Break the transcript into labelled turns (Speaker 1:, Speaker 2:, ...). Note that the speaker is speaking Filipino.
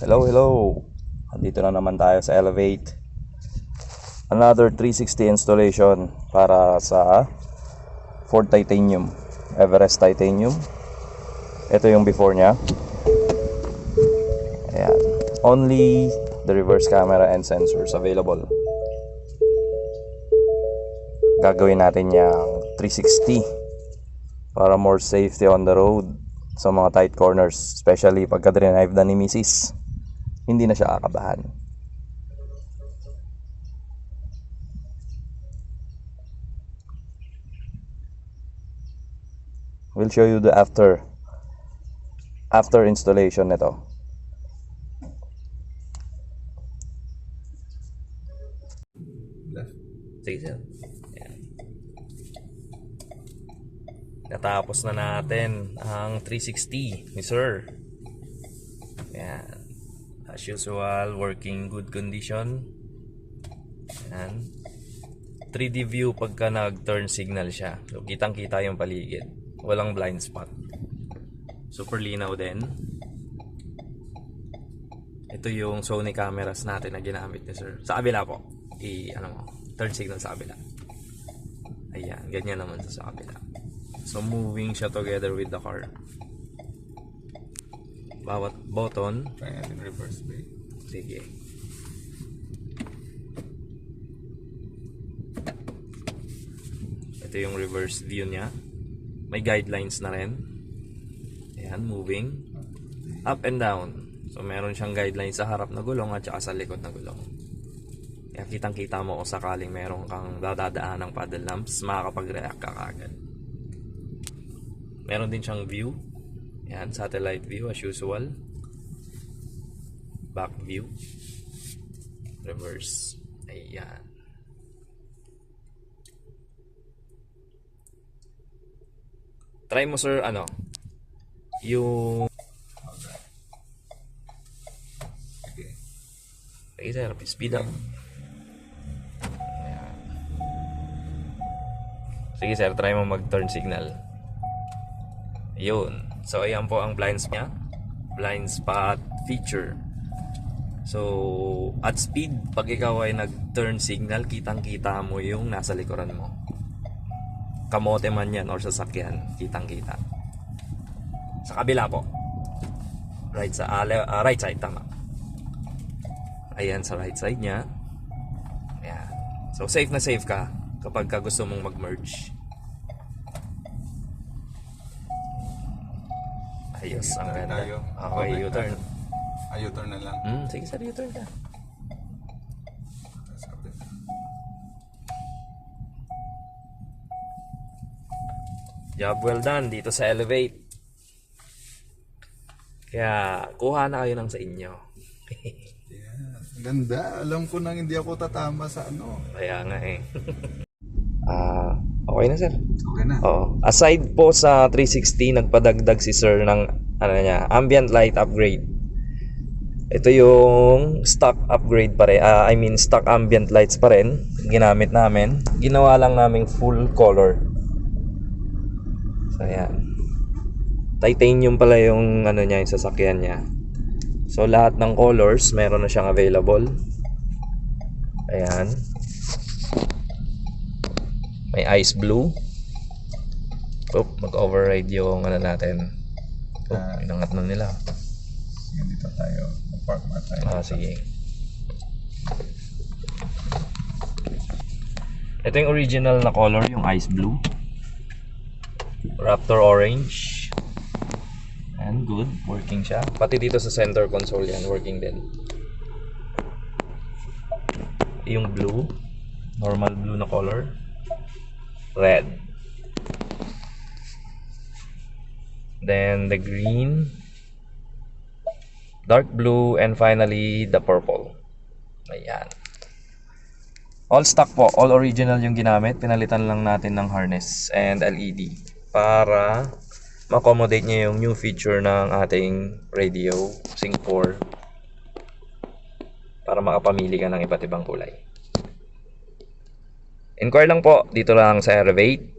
Speaker 1: Hello, hello. Andito na naman tayo sa Elevate. Another 360 installation para sa Ford Titanium, Everest Titanium. Ito yung before niya. Ayan. Only the reverse camera and sensors available. Gagawin natin yung 360 para more safety on the road sa mga tight corners, especially pagka drive na ni Mrs. Hindi na siya kakabahan. We'll show you the after installation nito. Sige sir. Ayan. Natapos na natin ang 360 ni sir. Ayan. As usual, working good condition. Ayan. 3D view pagka nag-turn signal siya. So kitang kita yung paligid. Walang blind spot. Super linaw din. Ito yung Sony cameras natin na ginamit ni sir. Sa kabila po. Turn signal sa kabila. Ayan, ganyan naman sa kabila. So moving siya together with the car. Bawat button.
Speaker 2: Kaya natin reverse brake.
Speaker 1: Sige. Ito yung reverse view niya. May guidelines na rin. Ayan, moving. Up and down. So meron siyang guidelines sa harap na gulong at saka sa likod na gulong. Kaya kitang kita mo kung sakaling meron kang dadadaan ng paddle lamps, makakapag-react ka kagad. Meron din siyang view. Ayan, satellite view as usual. Back view. Reverse. Ayan. Try mo sir, yung...
Speaker 2: Okay.
Speaker 1: Sige sir, speed up. Ayan. Sige sir, try mo mag-turn signal. Yun. So ayan po ang blind spot niya. Blind spot feature. So at speed, pag ikaw ay nag-turn signal, kitang-kita mo yung nasa likuran mo. Kamote man yan or sasakyan, kitang-kita. Sa kabila po. Right side, tama. Ayan sa right side niya. Ayan. So safe na safe ka kapag ka gusto mong mag-merge. Ayos, ang ganda. Okay, U-turn.
Speaker 2: U-turn na lang.
Speaker 1: Sige sir, U-turn ka. Job well done dito sa Elevate. Kaya kuha na kayo ng sa inyo.
Speaker 2: Yeah, ganda. Alam ko nang hindi ako tatama sa ano.
Speaker 1: Kaya nga eh. Okay na sir.
Speaker 2: Okay na.
Speaker 1: Oo. Aside po sa 360, nagpadagdag si sir ng ambient light upgrade. Ito yung stock upgrade pa rin. Stock ambient lights pa rin ginamit namin. Ginawa lang naming full color. So ayan. Titanium pala yung yung sasakyan niya. So lahat ng colors meron na siyang available. Ayan. May ice blue. Mag-override yung natin. Inangat na nila.
Speaker 2: Sige, dito tayo. Mag-park na tayo.
Speaker 1: Sige. Ito yung original na color, yung ice blue. Raptor orange. And good, working siya. Pati dito sa center console yan, working din. Yung blue, normal blue na color. Red. Then the green, dark blue, and finally the purple. Ayan. All stock po, all original yung ginamit. Pinalitan lang natin ng harness and LED para ma-accommodate niya yung new feature ng ating radio Sync 4 para makapamili ka ng iba't ibang kulay. Inquire lang po dito lang sa Elevate.